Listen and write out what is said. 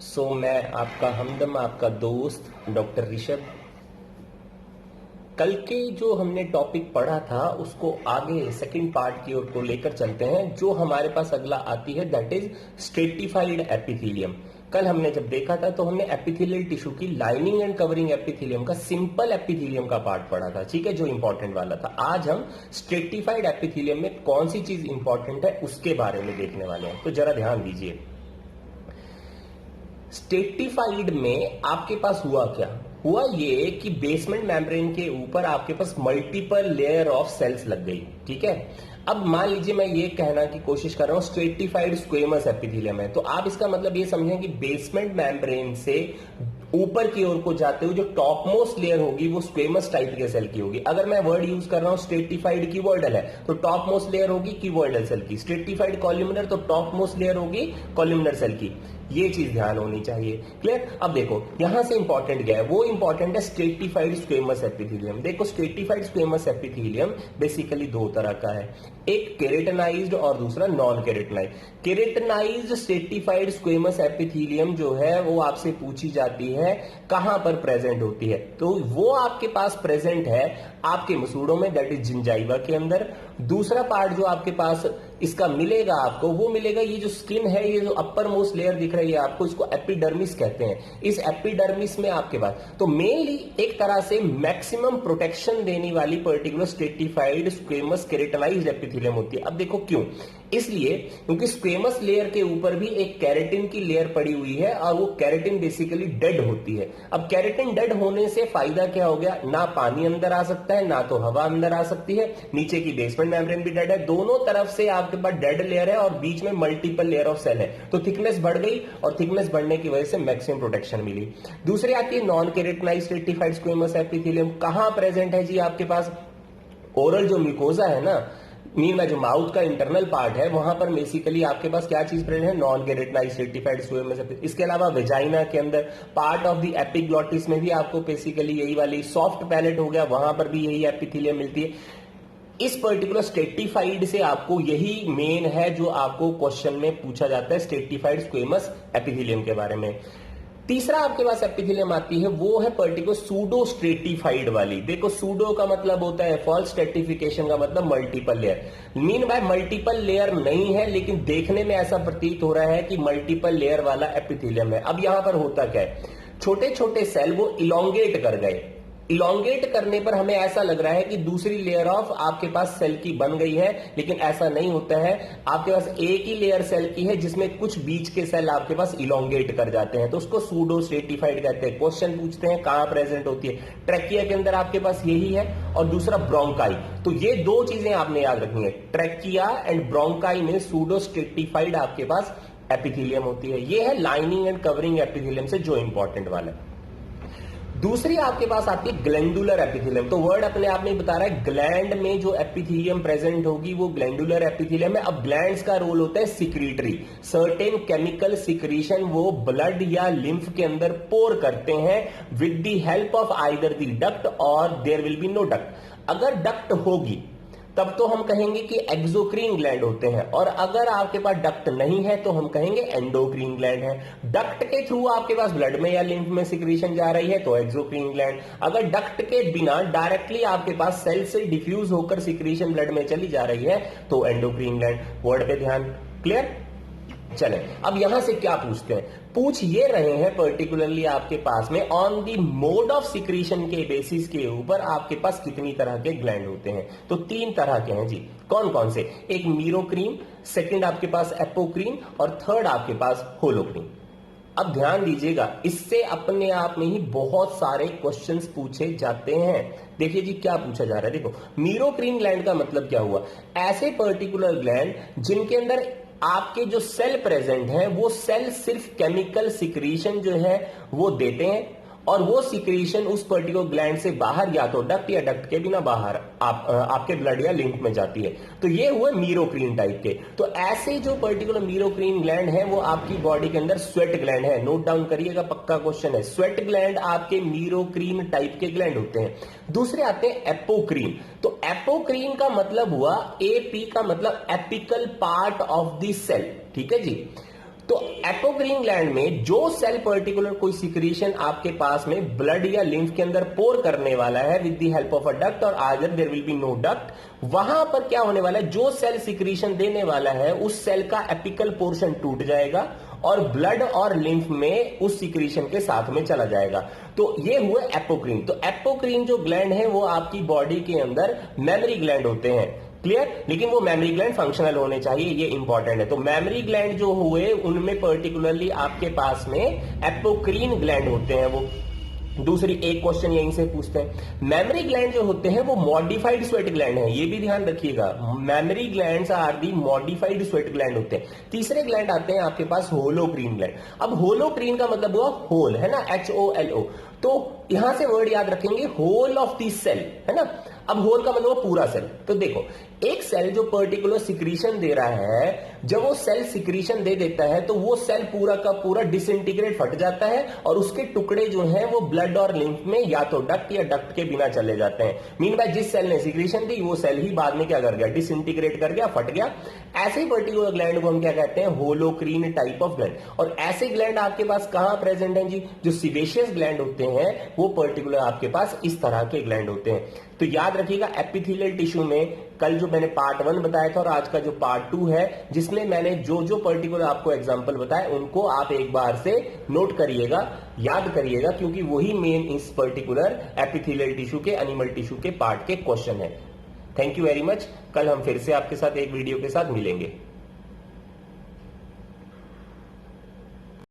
मैं आपका हमदम, आपका दोस्त डॉक्टर ऋषभ। कल के जो हमने टॉपिक पढ़ा था उसको आगे सेकंड पार्ट की ओर को लेकर चलते हैं। जो हमारे पास अगला आती है दैट इज स्ट्रेटिफाइड एपिथेलियम। कल हमने जब देखा था तो हमने एपिथेलियल टिश्यू की लाइनिंग एंड कवरिंग एपिथेलियम का सिंपल एपिथेलियम का पार्ट पढ़ा था, ठीक है, जो इंपॉर्टेंट वाला था। आज हम स्ट्रेटिफाइड एपिथेलियम में कौन सी चीज इंपॉर्टेंट है उसके बारे में देखने वाले हैं, तो जरा ध्यान दीजिए। स्ट्रेटिफाइड में आपके पास हुआ क्या? हुआ ये कि बेसमेंट मेम्ब्रेन के ऊपर आपके पास मल्टीपल लेयर ऑफ सेल्स लग गई, ठीक है। अब मान लीजिए मैं ये कहना की कोशिश कर रहा हूं स्ट्रेटिफाइड स्क्वेमस एपिथेलियम है, तो आप इसका मतलब ये समझें कि बेसमेंट मेम्ब्रेन से ऊपर की ओर को जाते हुए जो टॉप मोस्ट लेयर होगी वो स्क्वेमस टाइप के सेल की होगी। अगर मैं वर्ड यूज कर रहा हूं स्ट्रेटिफाइड कीवर्डल है तो टॉप मोस्ट लेयर होगी कीवर्डल सेल की, स्ट्रेटिफाइड कॉल्यूमिनर तो टॉप मोस्ट लेयर होगी कॉल्यूमिनर सेल की। ये चीज ध्यान होनी चाहिए, क्लियर। अब देखो यहां से इंपॉर्टेंट क्या है, वो इंपॉर्टेंट है स्ट्रेटिफाइड स्क्वेमस एपिथेलियम। देखो स्ट्रेटिफाइड स्क्वेमस एपिथेलियम बेसिकली दो तरह का है, एक केरेटनाइज्ड और दूसरा नॉन केरेटनाइज्ड। केरेटनाइज्ड स्ट्रेटिफाइड स्क्वेमस एपिथेलियम जो है वो आपसे पूछी जाती है कहां पर प्रेजेंट होती है, तो वो आपके पास प्रेजेंट है आपके मसूड़ों में, दैट इज जिंजाइवा के अंदर। दूसरा पार्ट जो आपके पास इसका मिलेगा आपको, वो मिलेगा ये जो स्किन है, ये जो अपर मोस्ट लेयर दिख रही है आपको, इसको एपिडर्मिस कहते हैं। इस एपिडर्मिस में आपके पास तो मेनली एक तरह से मैक्सिमम प्रोटेक्शन देने वाली पर्टिकुलर स्ट्रेटिफाइड स्क्वेमस केरेटनाइज्ड एपिथेलियम होती है। अब देखो क्यों, इसलिए क्योंकि स्क्वेमस लेयर के ऊपर भी एक कैरेटिन की लेयर पड़ी हुई है और वो कैरेटिन बेसिकली डेड होती है। अब कैरेटिन डेड होने से फायदा क्या हो गया, ना पानी अंदर आ सकता है ना तो हवा अंदर आ सकती है, नीचे की बेसमेंट मेम्ब्रेन भी डेड है, दोनों तरफ से आपके पास डेड लेयर है और बीच में मल्टीपल लेयर ऑफ सेल है, तो थिकनेस बढ़ गई और थिकनेस बढ़ने की वजह से मैक्सिमम प्रोटेक्शन मिली। दूसरी आती है नॉन केरेटनाइज्ड स्ट्रेटिफाइड स्क्वेमस एपिथेलियम। कहां प्रेजेंट है जी आपके पास, ओरल जो म्यूकोजा है ना, मीन में जो माउथ का इंटरनल पार्ट है वहां पर बेसिकली आपके पास क्या चीज प्रेजेंट है, नॉन केरेटनाइज्ड स्ट्रेटिफाइड स्क्वेमस एपिथेलियम। इसके अलावा वेजाइना के अंदर पार्ट ऑफ द एपिग्लॉटिस में भी आपको बेसिकली यही वाली, सॉफ्ट पैलेट हो गया वहां पर भी यही एपिथेलियम मिलती है। इस पर्टिकुलर स्ट्रेटिफाइड से आपको यही मेन है जो आपको क्वेश्चन में पूछा जाता है स्ट्रेटिफाइड स्क्वेमस एपिथेलियम के बारे में। तीसरा आपके पास एपिथेलियम आती है वो है पर्टिकुलर सूडो स्ट्रेटिफाइड वाली। देखो सूडो का मतलब होता है फॉल्स स्ट्रेटिफिकेशन का मतलब multiple layer, mean by multiple layer नहीं है लेकिन देखने में ऐसा प्रतीत हो रहा है कि मल्टीपल लेयर वाला एपिथेलियम है। अब यहां पर होता क्या है, छोटे छोटे सेल वो इलोंगेट कर गए, इलोंगेट करने पर हमें ऐसा लग रहा है कि दूसरी लेयर ऑफ आपके पास सेल की बन गई है, लेकिन ऐसा नहीं होता है। आपके पास एक ही लेयर सेल की है जिसमें कुछ बीच के सेल आपके पास इलोंगेट कर जाते हैं, तो उसको सूडो स्ट्रेटिफाइड कहते हैं। क्वेश्चन पूछते हैं कहां प्रेजेंट होती है, ट्रैकिया के अंदर आपके पास यही है और दूसरा ब्रोंकाई। तो ये दो चीजें आपने याद रखनी है, ट्रैकिया एंड ब्रोंकाई में सूडो स्ट्रेटिफाइड आपके पास एपिथेलियम होती है। ये है लाइनिंग एंड कवरिंग एपिथेलियम से जो इंपॉर्टेंट वाला है। दूसरी आपके पास आती है ग्लैंडुलर एपिथेलियम। तो वर्ड अपने आप में ही बता रहा है ग्लैंड में जो एपिथेलियम प्रेजेंट होगी वो ग्लैंडुलर एपिथेलियम है। अब ग्लैंड्स का रोल होता है सिक्रीटरी, सर्टेन केमिकल सिक्रीशन वो ब्लड या लिम्फ के अंदर पोर करते हैं with the help of either the duct और there will be no duct. अगर डक्ट होगी तब तो हम कहेंगे कि एक्सोक्रीन ग्लैंड होते हैं, और अगर आपके पास डक्ट नहीं है तो हम कहेंगे एंडोक्रीन ग्लैंड है। डक्ट के थ्रू आपके पास ब्लड में या लिम्फ में सिक्रीशन जा रही है तो एक्सोक्रीन ग्लैंड, अगर डक्ट के बिना डायरेक्टली आपके पास सेल से डिफ्यूज होकर सिक्रीशन ब्लड में चली जा रही है तो एंडोक्रीन ग्लैंड। वर्ड पे ध्यान, क्लियर। चले अब यहां से क्या पूछते हैं, पूछ ये रहे हैं पर्टिकुलरली आपके पास में on the mode of secretion के बेसिस के ऊपर आपके पास कितनी तरह के ग्लैंड होते हैं। तो तीन तरह के हैं जी, कौन कौन से, एक मीरोक्रीन, सेकंड आपके पास एपोक्रीन और थर्ड आपके पास होलोक्रीन। अब ध्यान दीजिएगा, इससे अपने आप में ही बहुत सारे क्वेश्चंस पूछे जाते हैं। देखिए जी क्या पूछा जा रहा है, देखो मीरोक्रीन ग्लैंड का मतलब क्या हुआ, ऐसे पर्टिकुलर ग्लैंड जिनके अंदर आपके जो सेल प्रेजेंट हैं वो सेल सिर्फ केमिकल सिक्रीशन जो है वो देते हैं और वो सिक्रीशन उस पर्टिकुलर ग्लैंड से बाहर या तो डक्ट या डक्ट के बिना बाहर आपके ब्लड या लिम्फ में जाती है। तो ये हुए मीरोक्रीन टाइप के। तो ऐसे जो पर्टिकुलर मीरोक्रीन ग्लैंड है वो आपकी बॉडी के अंदर स्वेट ग्लैंड है, नोट डाउन करिएगा, पक्का क्वेश्चन है। स्वेट ग्लैंड आपके मीरोक्रीन टाइप के ग्लैंड होते हैं। दूसरे आते हैं एपोक्रीन। तो एपोक्रीन का मतलब हुआ, एपी का मतलब apical part of the cell, ठीक है जी। तो एपोक्रीन ग्लैंड में जो सेल पर्टिकुलर कोई सिक्रीशन आपके पास में ब्लड या लिम्फ के अंदर पोर करने वाला है with the help of a duct और either there will be no duct, वहां पर क्या होने वाला है, जो सेल सिक्रीशन देने वाला है उस सेल का एपिकल पोर्शन टूट जाएगा और ब्लड और लिम्फ में उस सिक्रीशन के साथ में चला जाएगा। तो ये हुए एपोक्रीन। तो एपोक्रीन जो ग्लैंड है वो आपकी बॉडी के अंदर मेमोरी ग्लैंड होते हैं, क्लियर। लेकिन वो मेमोरी ग्लैंड फंक्शनल होने चाहिए, ये इंपॉर्टेंट है। तो मेमोरी ग्लैंड जो हुए उनमें पर्टिकुलरली आपके पास में एपोक्रीन ग्लैंड होते हैं। वो दूसरी एक क्वेश्चन यहीं से पूछते हैं, मेमोरी ग्लैंड जो होते हैं वो मॉडिफाइड स्वेट ग्लैंड है, ये भी ध्यान रखिएगा। Mammary glands are the modified sweat gland होते हैं। तीसरे ग्लैंड आते हैं आपके पास होलोक्रीन ग्लैंड। अब होलोक्रीन का मतलब हुआ होल, है ना, HOLO। तो यहां से वर्ड याद रखेंगे, होल ऑफ दी सेल, है ना। अब होल का मतलब पूरा सेल। तो देखो, एक सेल जो पर्टिकुलर सिक्रीशन दे रहा है, जब वो सेल सिक्रीशन दे देता है तो वो सेल पूरा का पूरा डिसइंटीग्रेट फट जाता है और उसके टुकड़े जो हैं वो ब्लड और लिम्फ में या तो डक्ट या डक्ट के बिना चले जाते हैं। मीन बाय जिस सेल ने सिक्रीशन दी वो सेल ही बाद में क्या कर गया, डिसइंटीग्रेट कर गया, फट गया। ऐसे ही पर्टिकुलर ग्लैंड को हम क्या कहते हैं, होलोक्रीन टाइप ऑफ ग्लैंड। और ऐसे ग्लैंड आपके पास कहां प्रेजेंट है जी, जो सिवेशियस ग्लैंड होते हैं वो पर्टिकुलर आपके पास इस तरह के ग्लैंड होते हैं। तो याद रखिएगा, एपिथेलियल टिश्यू में कल जो मैंने पार्ट 1 बताया था और आज का जो पार्ट 2 है जिसमें मैंने जो जो पर्टिकुलर आपको एग्जांपल बताए उनको आप एक बार से नोट करिएगा, याद करिएगा, क्योंकि वही मेन इस पर्टिकुलर एपिथेलियल टिश्यू के, एनिमल टिश्यू के पार्ट के क्वेश्चन है। Thank you very much. कल हम फिर से आपके साथ एक वीडियो के साथ मिलेंगे।